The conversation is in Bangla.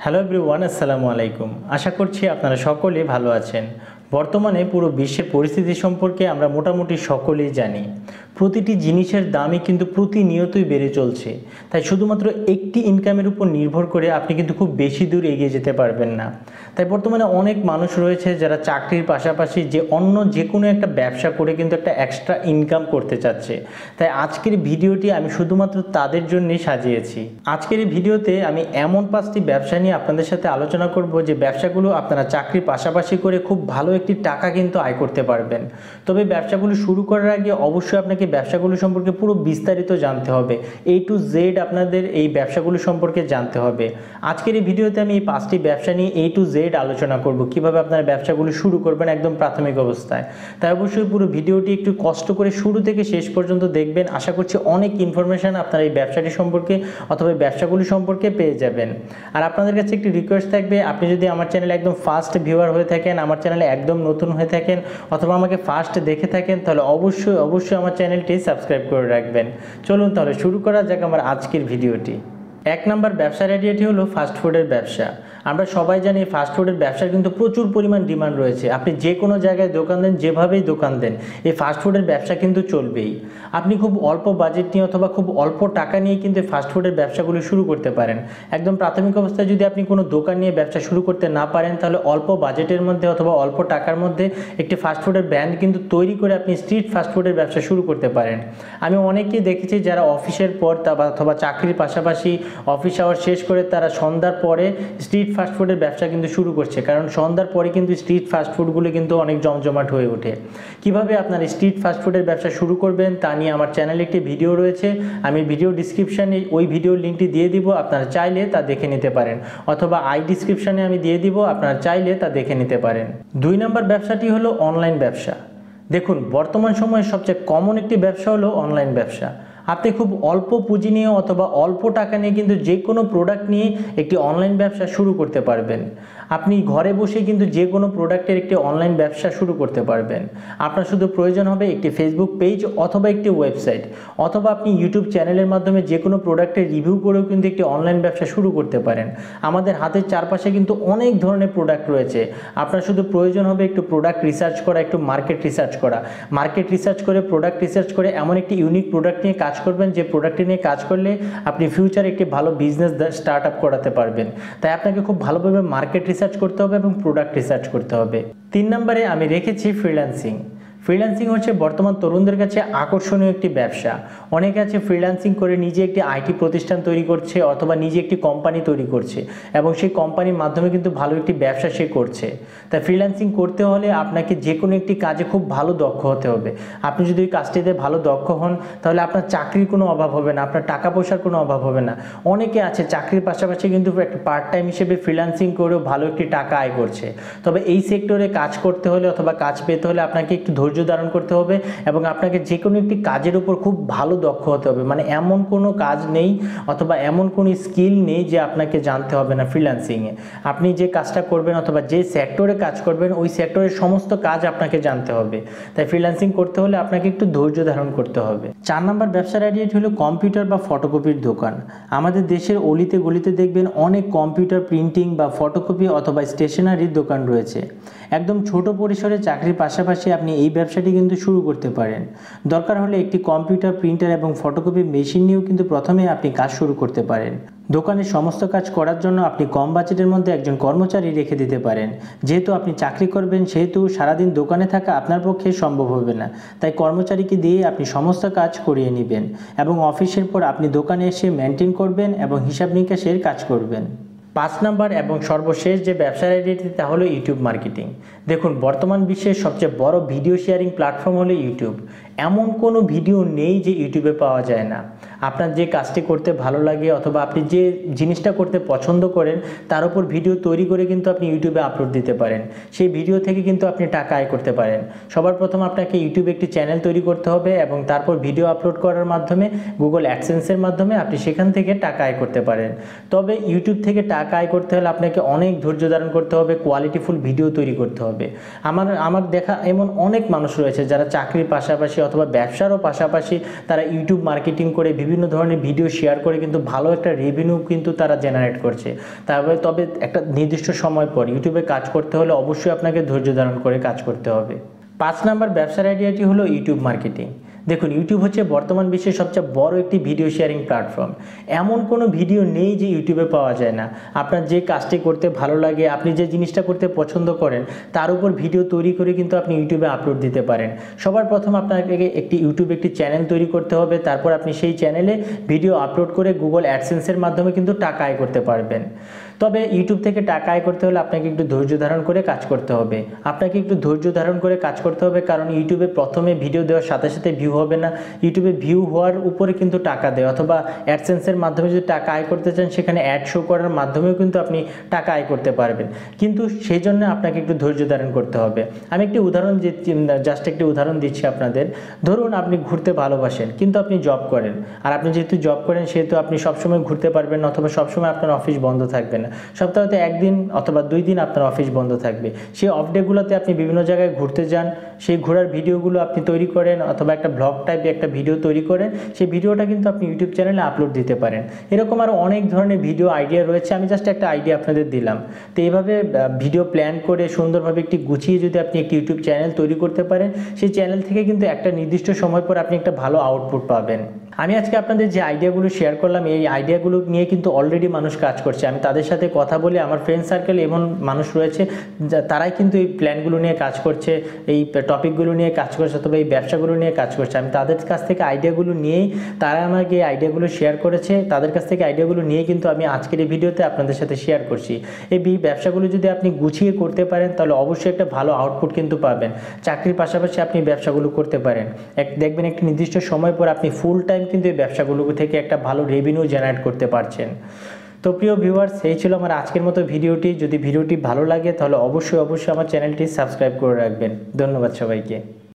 হ্যালো এভরিওয়ান, আসসালামু আলাইকুম। আশা করছি আপনারা সকলে ভালো আছেন। বর্তমানে পুরো বিশ্বের পরিস্থিতি সম্পর্কে আমরা মোটামুটি সকলেই জানি। প্রতিটি জিনিসের দামই কিন্তু প্রতিনিয়তই বেড়ে চলছে। তাই শুধুমাত্র একটি ইনকামের উপর নির্ভর করে আপনি কিন্তু খুব বেশি দূর এগিয়ে যেতে পারবেন না। তাই বর্তমানে অনেক মানুষ রয়েছে যারা চাকরির পাশাপাশি অন্য যে কোনো একটা ব্যবসা করে কিন্তু একটা এক্সট্রা ইনকাম করতে চাচ্ছে। তাই আজকের ভিডিওটি আমি শুধুমাত্র তাদের জন্যই সাজিয়েছি। আজকের এই ভিডিওতে আমি এমন 5টি ব্যবসা নিয়ে আপনাদের সাথে আলোচনা করব যে ব্যবসাগুলো আপনারা চাকরির পাশাপাশি করে খুব ভালো একটি টাকা কিন্তু আয় করতে পারবেন। তবে ব্যবসাগুলো শুরু করার আগে অবশ্যই আপনাকে ব্যবসাগুলো সম্পর্কে পুরো বিস্তারিত জানতে হবে। A to Z আপনাদের এই ব্যবসাগুলো সম্পর্কে জানতে হবে। আজকের এই ভিডিওতে আমি এই 5টি ব্যবসা নিয়ে A to Z আলোচনা করব, কিভাবে আপনারা ব্যবসাগুলো শুরু করবেন একদম প্রাথমিক অবস্থায়। তাই অবশ্যই পুরো ভিডিওটি একটু কষ্ট করে শুরু থেকে শেষ পর্যন্ত দেখবেন। আশা করছি অনেক ইনফরমেশন আপনারা এই ব্যবসাটি সম্পর্কে অথবা ব্যবসাগুলি সম্পর্কে পেয়ে যাবেন। আর আপনাদের কাছে একটি রিকোয়েস্ট থাকবে, আপনি যদি আমার চ্যানেলে একদম ফার্স্ট ভিউয়ার হয়ে থাকেন, আমার চ্যানেলে একদম নতুন হয়ে থাকেন অথবা আমাকে ফার্স্ট দেখে থাকেন, তাহলে অবশ্যই আমার চ্যানেলটি সাবস্ক্রাইব করে রাখবেন। চলুন তাহলে শুরু করা যাক আমার আজকের ভিডিওটি। 1 নম্বর ব্যবসার আইডিয়াটি হলো ফাস্টফুডের ব্যবসা। আমরা সবাই জানি ফাস্টফুডের ব্যবসার কিন্তু প্রচুর পরিমাণ ডিমান্ড রয়েছে। আপনি যে কোনো জায়গায় দোকান দেন, যেভাবেই দোকান দেন, এই ফাস্টফুডের ব্যবসা কিন্তু চলবেই। আপনি খুব অল্প বাজেট নিয়ে অথবা খুব অল্প টাকা নিয়ে কিন্তু ফাস্টফুডের ব্যবসাগুলো শুরু করতে পারেন। একদম প্রাথমিক অবস্থায় যদি আপনি কোনো দোকান নিয়ে ব্যবসা শুরু করতে না পারেন, তাহলে অল্প বাজেটের মধ্যে অথবা অল্প টাকার মধ্যে একটি ফাস্টফুডের ব্র্যান্ড কিন্তু তৈরি করে আপনি স্ট্রিট ফাস্টফুডের ব্যবসা শুরু করতে পারেন। আমি অনেকেই দেখেছি যারা অফিসের পর অথবা চাকরির পাশাপাশি অফিস আওয়ার শেষ করে তারা সন্ধ্যার পরে স্ট্রিট ফাস্টফুডের ব্যবসা কিন্তু শুরু করছে, কারণ সন্ধ্যার পরে কিন্তু স্ট্রিট ফাস্টফুডগুলো কিন্তু অনেক জমজমাট হয়ে ওঠে। কিভাবে আপনার স্ট্রিট ফাস্টফুডের ব্যবসা শুরু করবেন তা নিয়ে আমার চ্যানেলে একটি ভিডিও রয়েছে। আমি ভিডিও ডিসক্রিপশানে ওই ভিডিওর লিঙ্কটি দিয়ে দিব, আপনারা চাইলে তা দেখে নিতে পারেন, অথবা ডিসক্রিপশানে আমি দিয়ে দিব, আপনারা চাইলে তা দেখে নিতে পারেন। 2 নম্বর ব্যবসাটি হলো অনলাইন ব্যবসা। দেখুন, বর্তমান সময়ে সবচেয়ে কমন একটি ব্যবসা হলো অনলাইন ব্যবসা। আপনি খুব অল্প পুঁজি নিয়ে অথবা অল্প টাকা নিয়ে কিন্তু যে কোনো প্রোডাক্ট নিয়ে একটি অনলাইন ব্যবসা শুরু করতে পারবেন। আপনি ঘরে বসে কিন্তু যে কোনো প্রোডাক্টের একটি অনলাইন ব্যবসা শুরু করতে পারবেন। আপনার শুধু প্রয়োজন হবে একটি ফেসবুক পেজ অথবা একটি ওয়েবসাইট, অথবা আপনি ইউটিউব চ্যানেলের মাধ্যমে যে কোনো প্রোডাক্টের রিভিউ করেও কিন্তু একটি অনলাইন ব্যবসা শুরু করতে পারেন। আমাদের হাতের চারপাশে কিন্তু অনেক ধরনের প্রোডাক্ট রয়েছে। আপনার শুধু প্রয়োজন হবে একটু প্রোডাক্ট রিসার্চ করা, একটু মার্কেট রিসার্চ করা। মার্কেট রিসার্চ করে, প্রোডাক্ট রিসার্চ করে এমন একটি ইউনিক প্রোডাক্ট নিয়ে কাজ করবেন যে প্রোডাক্টটি নিয়ে কাজ করলে আপনি ফিউচারে একটি ভালো বিজনেস স্টার্ট আপ করাতে পারবেন। তাই আপনাকে খুব ভালোভাবে মার্কেট রিসার্চ করতে হবে এবং প্রোডাক্ট রিসার্চ করতে হবে। 3 নম্বরে আমি রেখেছি ফ্রিল্যান্সিং। ফ্রিল্যান্সিং হচ্ছে বর্তমান তরুণদের কাছে আকর্ষণীয় একটি ব্যবসা। অনেকে আছে ফ্রিল্যান্সিং করে নিজে একটি আইটি প্রতিষ্ঠান তৈরি করছে অথবা নিজে একটি কোম্পানি তৈরি করছে এবং সেই কোম্পানির মাধ্যমে কিন্তু ভালো একটি ব্যবসা সে করছে। তাই ফ্রিল্যান্সিং করতে হলে আপনাকে যে কোনো একটি কাজে খুব ভালো দক্ষ হতে হবে। আপনি যদি ওই কাজটিতে ভালো দক্ষ হন, তাহলে আপনার চাকরির কোনো অভাব হবে না, আপনার টাকা পয়সার কোনো অভাব হবে না। অনেকে আছে চাকরির পাশাপাশি কিন্তু একটা পার্ট টাইম হিসেবে ফ্রিল্যান্সিং করেও ভালো একটি টাকা আয় করছে। তবে এই সেক্টরে কাজ করতে হলে অথবা কাজ পেতে হলে আপনাকে একটু ধৈর্য ধারণ করতে হবে এবং আপনাকে যে কোনো একটি কাজের উপর খুব ভালো দক্ষ হতে হবে। মানে এমন কোনো কাজ নেই অথবা এমন কোনো স্কিল নেই যে আপনাকে জানতে হবে না ফ্রিল্যান্সিংয়ে। আপনি যে কাজটা করবেন অথবা যে সেক্টরে কাজ করবেন, ওই সেক্টরের সমস্ত কাজ আপনাকে জানতে হবে। তাই ফ্রিল্যান্সিং করতে হলে আপনাকে একটু ধৈর্য ধারণ করতে হবে। 4 নম্বর ব্যবসার আইডিয়াটি হলো কম্পিউটার বা ফটোকপির দোকান। আমাদের দেশের অলিতে গলিতে দেখবেন অনেক কম্পিউটার প্রিন্টিং বা ফটোকপি অথবা স্টেশনারির দোকান রয়েছে। একদম ছোট পরিসরে চাকরির পাশাপাশি আপনি এই ব্যবসাটি কিন্তু শুরু করতে পারেন। দরকার হলে একটি কম্পিউটার, প্রিন্টার এবং ফটোকপি মেশিন নিয়েও কিন্তু প্রথমে আপনি কাজ শুরু করতে পারেন। দোকানের সমস্ত কাজ করার জন্য আপনি কম বাজেটের মধ্যে একজন কর্মচারী রেখে দিতে পারেন। যেহেতু আপনি চাকরি করবেন, সেহেতু সারাদিন দোকানে থাকা আপনার পক্ষে সম্ভব হবে না। তাই কর্মচারীকে দিয়ে আপনি সমস্ত কাজ করিয়ে নেবেন এবং অফিসের পর আপনি দোকানে এসে মেনটেন করবেন এবং হিসাব নিকাশের কাজ করবেন। 5 নম্বর এবং সর্বশেষ যে ব্যবসার আইডিয়াটি তা হলো ইউটিউব মার্কেটিং। দেখুন, বর্তমান বিশ্বের সবচেয়ে বড় ভিডিও শেয়ারিং প্ল্যাটফর্ম হলো ইউটিউব। এমন কোনো ভিডিও নেই যে ইউটিউবে পাওয়া যায় না। আপনার যে কাজটি করতে ভালো লাগে অথবা আপনি যে জিনিসটা করতে পছন্দ করেন, তার উপর ভিডিও তৈরি করে কিন্তু আপনি ইউটিউবে আপলোড দিতে পারেন। সেই ভিডিও থেকে কিন্তু আপনি টাকা আয় করতে পারেন। সবার প্রথম আপনাকে ইউটিউবে একটি চ্যানেল তৈরি করতে হবে এবং তারপর ভিডিও আপলোড করার মাধ্যমে গুগল অ্যাডসেন্সের মাধ্যমে আপনি সেখান থেকে টাকা আয় করতে পারেন। তবে ইউটিউব থেকে টাকা আয় করতে হলে আপনাকে অনেক ধৈর্য ধারণ করতে হবে, কোয়ালিটিফুল ভিডিও তৈরি করতে হবে। আমার দেখা এমন অনেক মানুষ রয়েছে যারা চাকরির পাশাপাশি অথবা ব্যবসারও পাশাপাশি তারা ইউটিউব মার্কেটিং করে বিভিন্ন ধরনের ভিডিও শেয়ার করে কিন্তু ভালো একটা রেভিনিউ কিন্তু তারা জেনারেট করছে। তবে একটা নির্দিষ্ট সময় পর ইউটিউবে কাজ করতে হলে অবশ্যই আপনাকে ধৈর্য ধারণ করে কাজ করতে হবে। 5 নাম্বার ব্যবসার আইডিয়াটি হলো ইউটিউব মার্কেটিং। দেখুন, ইউটিউব হচ্ছে বর্তমান বিশ্বের সবচেয়ে বড় একটি ভিডিও শেয়ারিং প্ল্যাটফর্ম। এমন কোনো ভিডিও নেই যে ইউটিউবে পাওয়া যায় না। আপনার যে কাজটি করতে ভালো লাগে, আপনি যে জিনিসটা করতে পছন্দ করেন, তার উপর ভিডিও তৈরি করে কিন্তু আপনি ইউটিউবে আপলোড দিতে পারেন। সবার প্রথম আপনাকে ইউটিউবে একটি চ্যানেল তৈরি করতে হবে, তারপর আপনি সেই চ্যানেলে ভিডিও আপলোড করে গুগল অ্যাডসেন্সের মাধ্যমে কিন্তু টাকা আয় করতে পারবেন। তবে ইউটিউব থেকে টাকা আয় করতে হলে আপনাকে একটু ধৈর্য ধারণ করে কাজ করতে হবে। কারণ ইউটিউবে প্রথমে ভিডিও দেওয়ার সাথে সাথে ভিউ হবে না। ইউটিউবে ভিউ হওয়ার উপরে কিন্তু টাকা দেয়, অথবা অ্যাডসেন্সের মাধ্যমে যদি টাকা আয় করতে চান সেখানে অ্যাড শো করার মাধ্যমেও কিন্তু আপনি টাকা আয় করতে পারবেন। কিন্তু সেই জন্য আপনাকে একটু ধৈর্য ধারণ করতে হবে। আমি একটি উদাহরণ দিচ্ছি আপনাদের। ধরুন আপনি ঘুরতে ভালোবাসেন, কিন্তু আপনি জব করেন। আর আপনি যেহেতু জব করেন সেহেতু আপনি সবসময় ঘুরতে পারবেন না, অথবা সবসময় আপনার অফিস বন্ধ থাকবে না। সপ্তাহে 1 দিন অথবা 2 দিন আপনার অফিস বন্ধ থাকবে। সেই অফ ডেগুলোতে আপনি বিভিন্ন জায়গায় ঘুরতে যান, সেই ঘোরার ভিডিওগুলো আপনি তৈরি করেন, অথবা একটা ব্লগ টাইপে একটা ভিডিও তৈরি করেন। সেই ভিডিওটা কিন্তু আপনি ইউটিউব চ্যানেলে আপলোড দিতে পারেন। এরকম আরও অনেক ধরনের ভিডিও আইডিয়া রয়েছে, আমি জাস্ট একটা আইডিয়া আপনাদের দিলাম। তো এইভাবে ভিডিও প্ল্যান করে সুন্দরভাবে একটি গুছিয়ে যদি আপনি একটি ইউটিউব চ্যানেল তৈরি করতে পারেন, সেই চ্যানেল থেকে কিন্তু একটা নির্দিষ্ট সময় পর আপনি একটা ভালো আউটপুট পাবেন। আমি আজকে আপনাদের যে আইডিয়াগুলো শেয়ার করলাম, এই আইডিয়াগুলো নিয়ে কিন্তু অলরেডি মানুষ কাজ করছে। আমি তাদের সাথে কথা বলে, আমার ফ্রেন্ড সার্কেল এমন মানুষ রয়েছে তারাই কিন্তু এই প্ল্যানগুলো নিয়ে কাজ করছে, এই টপিকগুলো নিয়ে কাজ করছে, অথবা এই ব্যবসাগুলো নিয়ে কাজ করছে। আমি তাদের কাছ থেকে আইডিয়াগুলো নিয়েই, তারা আমাকে এই আইডিয়াগুলো শেয়ার করেছে, তাদের কাছ থেকে আইডিয়াগুলো নিয়ে কিন্তু আমি আজকের এই ভিডিওতে আপনাদের সাথে শেয়ার করছি। এই ব্যবসাগুলো যদি আপনি গুছিয়ে করতে পারেন তাহলে অবশ্যই একটা ভালো আউটপুট কিন্তু পাবেন। চাকরির পাশাপাশি আপনি ব্যবসাগুলো করতে পারেন। দেখবেন একটি নির্দিষ্ট সময় পর আপনি ফুল টাইম কিন্তু এই ব্যবসাগুলো থেকে একটা ভালো রেভিনিউ জেনারেট করতে পারছেন। তো প্রিয় ভিউয়ার্স, এই ছিল আমার আজকের মতো ভিডিওটি। যদি ভিডিওটি ভালো লাগে তাহলে অবশ্যই আমার চ্যানেলটি সাবস্ক্রাইব করে রাখবেন। ধন্যবাদ সবাইকে।